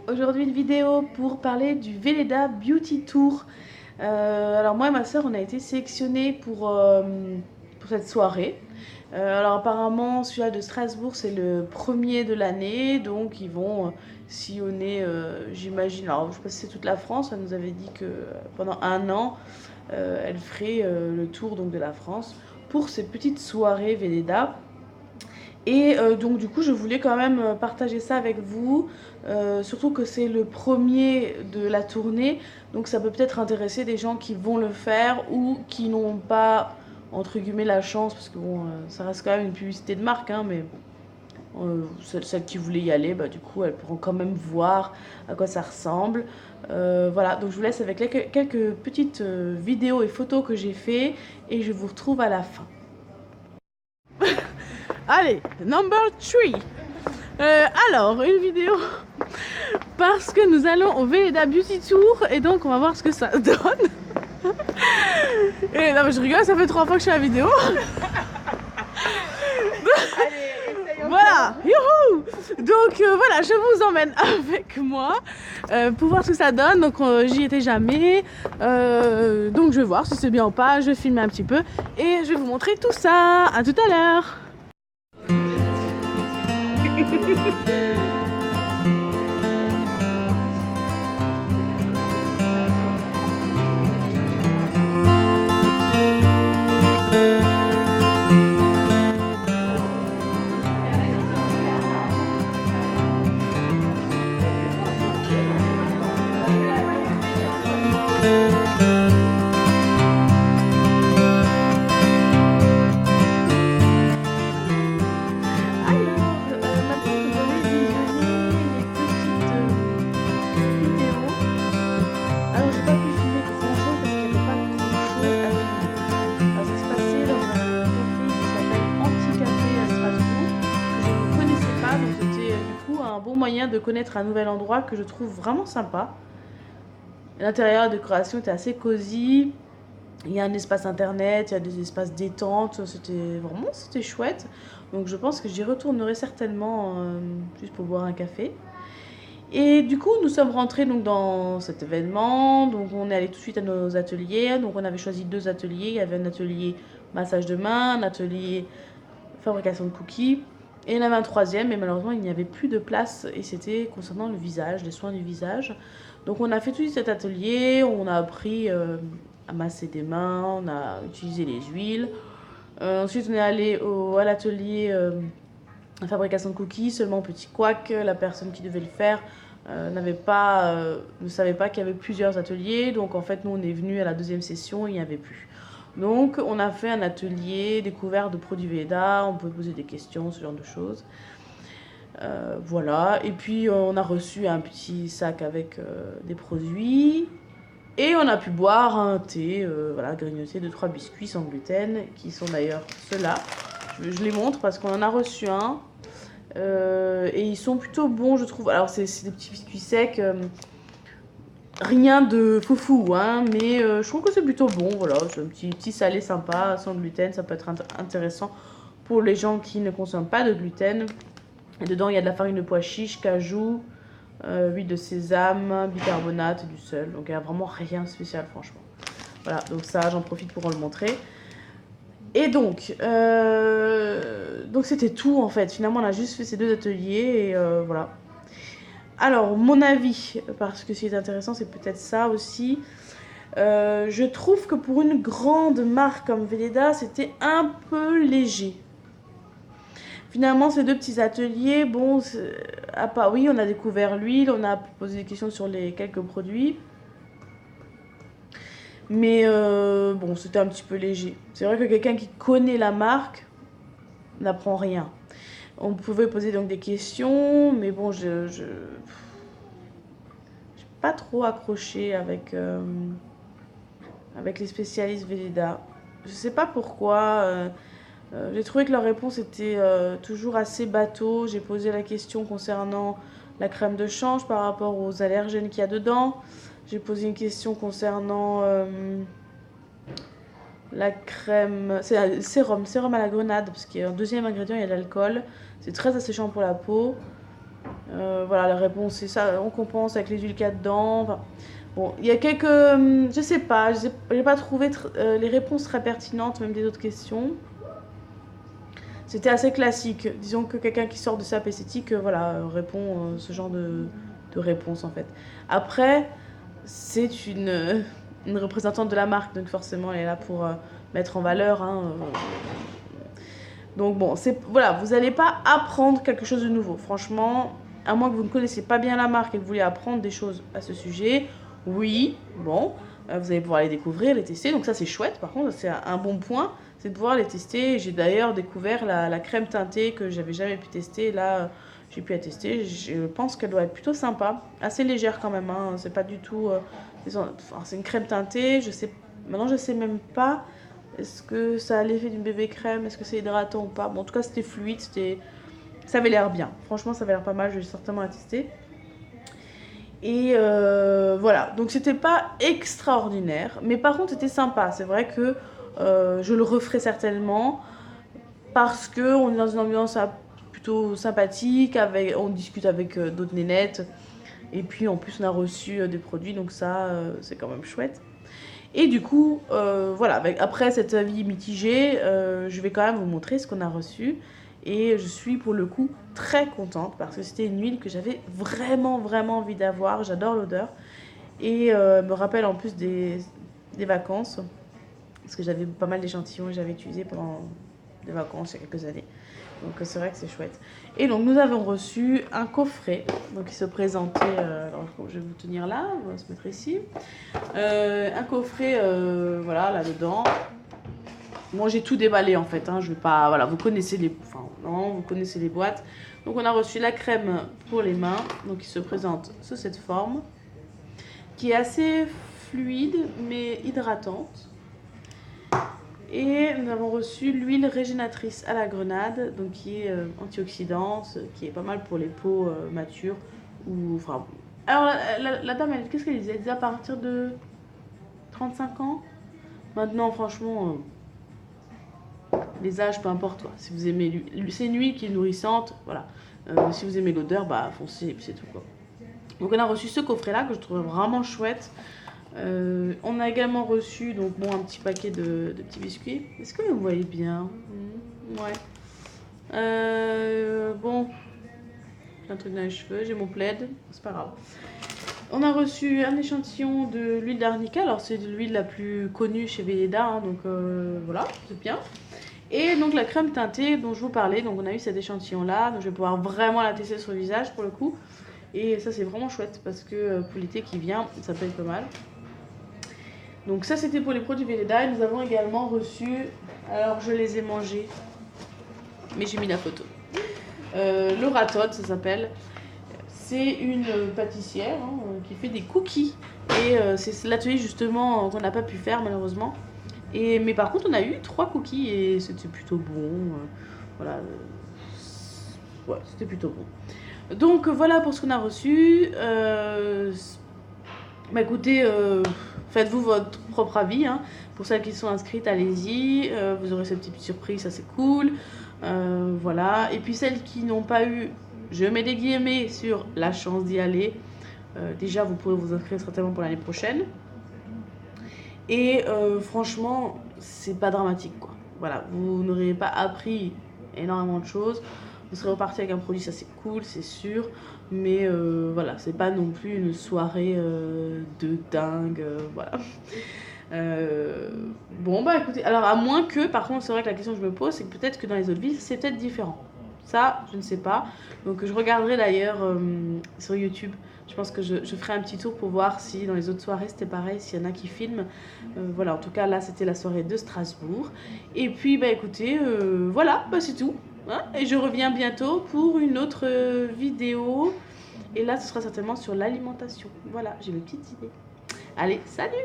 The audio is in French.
Aujourd'hui une vidéo pour parler du Velleda Beauty Tour. Alors moi et ma soeur on a été sélectionnés pour cette soirée. Alors apparemment celui-là de Strasbourg c'est le premier de l'année, donc ils vont sillonner j'imagine, alors je sais pas si c'est toute la France, elle nous avait dit que pendant un an elle ferait le tour donc, de la France pour ces petites soirées Velleda. Et donc du coup je voulais quand même partager ça avec vous, surtout que c'est le premier de la tournée, donc ça peut peut-être intéresser des gens qui vont le faire ou qui n'ont pas entre guillemets la chance, parce que bon ça reste quand même une publicité de marque, hein, mais bon, celles qui voulaient y aller, bah, du coup elles pourront quand même voir à quoi ça ressemble. Voilà, donc je vous laisse avec quelques petites vidéos et photos que j'ai fait et je vous retrouve à la fin. Allez, number 3. Alors, une vidéo parce que nous allons au Velleda Beauty Tour et donc on va voir ce que ça donne. Et non mais je rigole, ça fait 3 fois que je fais la vidéo. Voilà, youhou. Donc voilà, je vous emmène avec moi pour voir ce que ça donne. Donc j'y étais jamais, donc je vais voir si c'est bien ou pas. Je vais filmer un petit peu et je vais vous montrer tout ça. À tout à l'heure. Moyen de connaître un nouvel endroit que je trouve vraiment sympa. L'intérieur, la décoration était assez cosy. Il y a un espace internet, il y a des espaces détente. C'était chouette. Donc je pense que j'y retournerai certainement juste pour boire un café. Et du coup, nous sommes rentrés donc dans cet événement. Donc on est allé tout de suite à nos ateliers. Donc on avait choisi 2 ateliers. Il y avait un atelier massage de main, un atelier fabrication de cookies. Et il y en avait un 3e, mais malheureusement il n'y avait plus de place et c'était concernant le visage, les soins du visage. Donc on a fait tout cet atelier, on a appris à masser des mains, on a utilisé les huiles. Ensuite on est allé à l'atelier fabrication de cookies, seulement petit couac, la personne qui devait le faire ne savait pas qu'il y avait plusieurs ateliers. Donc en fait nous on est venu à la 2e session, il n'y avait plus. Donc on a fait un atelier découverte de produits Velleda, on pouvait poser des questions, ce genre de choses. Voilà, et puis on a reçu un petit sac avec des produits. Et on a pu boire un thé, voilà, grignoter 2-3 biscuits sans gluten, qui sont d'ailleurs ceux-là. Je les montre parce qu'on en a reçu un. Et ils sont plutôt bons, je trouve. Alors c'est des petits biscuits secs. Rien de foufou, hein, mais je trouve que c'est plutôt bon. Voilà, c'est un petit salé sympa, sans gluten. Ça peut être intéressant pour les gens qui ne consomment pas de gluten. Et dedans, il y a de la farine de pois chiche, cajou, huile de sésame, bicarbonate et du sel. Donc il n'y a vraiment rien de spécial, franchement. Voilà, donc ça, j'en profite pour le montrer. Et donc c'était tout en fait. Finalement, on a juste fait ces 2 ateliers et voilà. Alors, mon avis, parce que ce qui est intéressant, c'est peut-être ça aussi. Je trouve que pour une grande marque comme Velleda, c'était un peu léger. Finalement, ces 2 petits ateliers, bon, oui, on a découvert l'huile, on a posé des questions sur les quelques produits. Mais bon, c'était un petit peu léger. C'est vrai que quelqu'un qui connaît la marque n'apprend rien. On pouvait poser donc des questions, mais bon, j'ai pas trop accroché avec les spécialistes Velleda. Je sais pas pourquoi. J'ai trouvé que leur réponse était toujours assez bateau. J'ai posé la question concernant la crème de change par rapport aux allergènes qu'il y a dedans. J'ai posé une question concernant la crème, c'est le sérum à la grenade, parce qu'il y a un 2e ingrédient, il y a l'alcool. C'est très asséchant pour la peau. Voilà, la réponse c'est ça, on compense avec les huiles qu'il y a dedans. Enfin, bon, il y a quelques... je sais pas, j'ai pas trouvé les réponses très pertinentes, même des autres questions. C'était assez classique. Disons que quelqu'un qui sort de SAP esthétique, voilà, répond ce genre de réponse en fait. Après, c'est une représentante de la marque, donc forcément elle est là pour mettre en valeur. Hein, Donc bon, voilà, vous n'allez pas apprendre quelque chose de nouveau. Franchement, à moins que vous ne connaissiez pas bien la marque et que vous voulez apprendre des choses à ce sujet, oui, bon, vous allez pouvoir les découvrir, les tester. Donc ça c'est chouette, par contre, c'est un bon point, c'est de pouvoir les tester. J'ai d'ailleurs découvert la crème teintée que j'avais jamais pu tester. Là, j'ai pu la tester. Je pense qu'elle doit être plutôt sympa, assez légère quand même. Hein. C'est pas du tout... c'est une crème teintée, maintenant je sais même pas... Est-ce que ça a l'effet d'une bébé crème? Est-ce que c'est hydratant ou pas? Bon, en tout cas, c'était fluide, ça avait l'air bien. Franchement, ça avait l'air pas mal, je vais certainement la tester. Et voilà, donc c'était pas extraordinaire, mais par contre, c'était sympa. C'est vrai que je le referai certainement parce qu'on est dans une ambiance plutôt sympathique, on discute avec d'autres nénettes. Et puis, en plus, on a reçu des produits, donc ça, c'est quand même chouette. Et du coup, voilà, après cet avis mitigé, je vais quand même vous montrer ce qu'on a reçu. Et je suis pour le coup très contente parce que c'était une huile que j'avais vraiment, vraiment envie d'avoir. J'adore l'odeur. Et me rappelle en plus des vacances. Parce que j'avais pas mal d'échantillons que j'avais utilisés pendant des vacances il y a quelques années. Donc c'est vrai que c'est chouette. Et donc nous avons reçu un coffret. Donc il se présentait, alors je vais vous tenir là, on va se mettre ici. Un coffret, voilà, là-dedans. Moi j'ai tout déballé en fait, hein, je vais pas, voilà, vous connaissez vous connaissez les boîtes. Donc on a reçu la crème pour les mains, donc il se présente sous cette forme, qui est assez fluide mais hydratante. Et nous avons reçu l'huile régénatrice à la grenade, donc qui est antioxydante, qui est pas mal pour les peaux matures. Enfin, alors la dame, qu'est-ce qu'elle disait? Elle disait à partir de 35 ans. Maintenant, franchement, les âges, peu importe. Quoi. Si vous aimez l'huile, c'est une huile qui est nourrissante, voilà. Si vous aimez l'odeur, bah foncez et puis c'est tout quoi. Donc on a reçu ce coffret-là que je trouve vraiment chouette. On a également reçu donc bon un petit paquet de petits biscuits. Est-ce que vous voyez bien? Ouais. Bon, j'ai un truc dans les cheveux, j'ai mon plaid, c'est pas grave. On a reçu un échantillon de l'huile d'arnica. Alors c'est l'huile la plus connue chez Velleda, hein, donc voilà, c'est bien. Et donc la crème teintée dont je vous parlais, donc on a eu cet échantillon là, donc je vais pouvoir vraiment la tester sur le visage pour le coup. Et ça c'est vraiment chouette parce que pour l'été qui vient, ça peut être pas mal. Donc ça c'était pour les produits Velleda. Et nous avons également reçu, alors je les ai mangés, mais j'ai mis la photo. Laura Todd ça s'appelle. C'est une pâtissière hein, qui fait des cookies. Et c'est l'atelier justement qu'on n'a pas pu faire malheureusement. Mais par contre on a eu 3 cookies et c'était plutôt bon. Voilà. Ouais, c'était plutôt bon. Donc voilà pour ce qu'on a reçu. Bah écoutez, faites-vous votre propre avis. Hein. Pour celles qui sont inscrites, allez-y. Vous aurez cette petite surprise, ça c'est cool. Voilà. Et puis celles qui n'ont pas eu, je mets des guillemets sur la chance d'y aller. Déjà, vous pourrez vous inscrire certainement pour l'année prochaine. Et franchement, c'est pas dramatique quoi. Voilà, vous n'aurez pas appris énormément de choses. Vous serez reparti avec un produit, ça c'est cool, c'est sûr. Mais voilà, c'est pas non plus une soirée de dingue. Voilà. Bon bah écoutez, alors à moins que, par contre c'est vrai que la question que je me pose, c'est que peut-être que dans les autres villes c'est peut-être différent. Ça, je ne sais pas. Donc je regarderai d'ailleurs sur YouTube. Je pense que je ferai un petit tour pour voir si dans les autres soirées c'était pareil, s'il y en a qui filment. Voilà, en tout cas là c'était la soirée de Strasbourg. Et puis bah écoutez, voilà, bah c'est tout. Hein, et je reviens bientôt pour une autre vidéo. Et là ce sera certainement sur l'alimentation. Voilà, j'ai mes petites idées. Allez, salut!